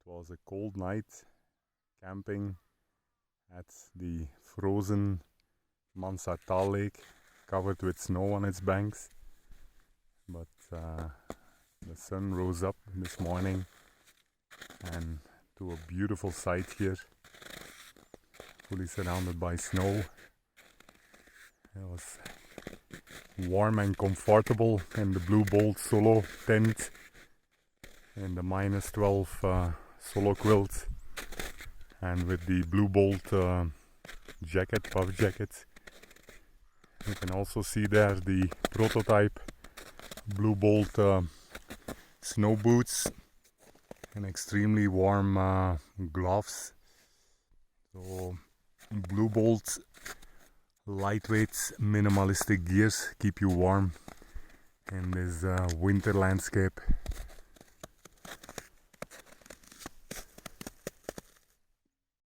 It was a cold night camping at the frozen Masar Tal lake, covered with snow on its banks. But the sun rose up this morning and to a beautiful sight here, fully surrounded by snow. It was warm and comfortable in the Blue Bolt solo tent in the minus 12 solo quilt, and with the Blue Bolt jacket, puff jacket. You can also see there the prototype Blue Bolt snow boots and extremely warm gloves. So Blue Bolt lightweight minimalistic gears keep you warm in this winter landscape